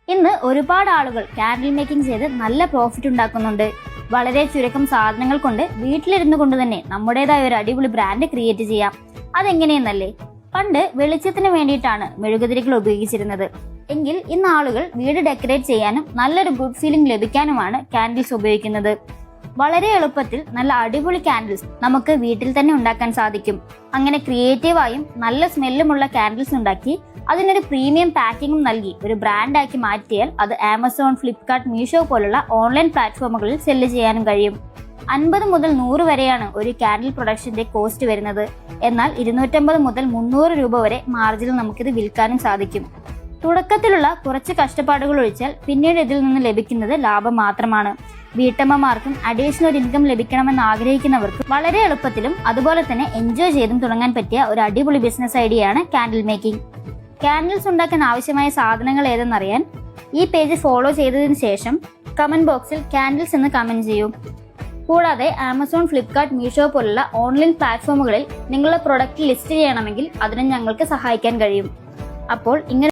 ഇന്ന് ഒരുപാട് ആളുകൾ കാൻഡിൽ മേക്കിംഗ് ചെയ്ത് നല്ല പ്രോഫിറ്റ് ഉണ്ടാക്കുന്നുണ്ട്. വളരെ ചുരുക്കം സാധനങ്ങൾ കൊണ്ട് വീട്ടിലിരുന്നു കൊണ്ട് തന്നെ നമ്മുടേതായ ഒരു അടിപൊളി ബ്രാൻഡ് ക്രിയേറ്റ് ചെയ്യാം. അതെങ്ങനെയെന്നല്ലേ? പണ്ട് വെളിച്ചത്തിന് വേണ്ടിയിട്ടാണ് മെഴുകുതിരികൾ ഉപയോഗിച്ചിരുന്നത് എങ്കിൽ ഇന്ന് ആളുകൾ വീട് ഡെക്കറേറ്റ് ചെയ്യാനും നല്ലൊരു ഗുഡ് ഫീലിംഗ് ലഭിക്കാനുമാണ് കാൻഡിൽസ് ഉപയോഗിക്കുന്നത്. വളരെ എളുപ്പത്തിൽ നല്ല അടിപൊളി കാൻഡിൽസ് നമുക്ക് വീട്ടിൽ തന്നെ ഉണ്ടാക്കാൻ സാധിക്കും. അങ്ങനെ ക്രിയേറ്റീവായും നല്ല സ്മെല്ലുമുള്ള കാൻഡിൽസ് ഉണ്ടാക്കി അതിനൊരു പ്രീമിയം പാക്കിങ്ങും നൽകി ഒരു ബ്രാൻഡാക്കി മാറ്റിയാൽ അത് ആമസോൺ, ഫ്ലിപ്കാർട്ട്, മീഷോ പോലുള്ള ഓൺലൈൻ പ്ലാറ്റ്ഫോമുകളിൽ സെല്ല് ചെയ്യാനും കഴിയും. 50 മുതൽ 100 വരെയാണ് ഒരു കാൻഡിൽ പ്രൊഡക്ഷന്റെ കോസ്റ്റ് വരുന്നത്. എന്നാൽ 250 മുതൽ 300 രൂപ വരെ മാർജിനിൽ നമുക്കിത് വിൽക്കാനും സാധിക്കും. തുടക്കത്തിലുള്ള കുറച്ച് കഷ്ടപ്പാടുകൾ ഒഴിച്ചാൽ പിന്നീട് ഇതിൽ നിന്ന് ലഭിക്കുന്നത് ലാഭം മാത്രമാണ്. വീട്ടമ്മമാർക്കും അഡീഷണൽ ഒരു ഇൻകം ലഭിക്കണമെന്ന് ആഗ്രഹിക്കുന്നവർക്കും വളരെ എളുപ്പത്തിലും അതുപോലെ തന്നെ എൻജോയ് ചെയ്തും തുടങ്ങാൻ പറ്റിയ ഒരു അടിപൊളി ബിസിനസ് ഐഡിയയാണ് കാൻഡിൽ മേക്കിംഗ്. കാൻഡിൽസ് ഉണ്ടാക്കാൻ ആവശ്യമായ സാധനങ്ങൾ ഏതെന്നറിയാൻ ഈ പേജ് ഫോളോ ചെയ്തതിനു ശേഷം കമന്റ് ബോക്സിൽ കാൻഡിൽസ് എന്ന് കമന്റ് ചെയ്യൂ. കൂടാതെ ആമസോൺ, ഫ്ലിപ്കാർട്ട്, മീഷോ പോലുള്ള ഓൺലൈൻ പ്ലാറ്റ്ഫോമുകളിൽ നിങ്ങളുടെ പ്രൊഡക്റ്റ് ലിസ്റ്റ് ചെയ്യണമെങ്കിൽ അതിനും ഞങ്ങൾക്ക് സഹായിക്കാൻ കഴിയും. അപ്പോൾ ഇങ്ങനെ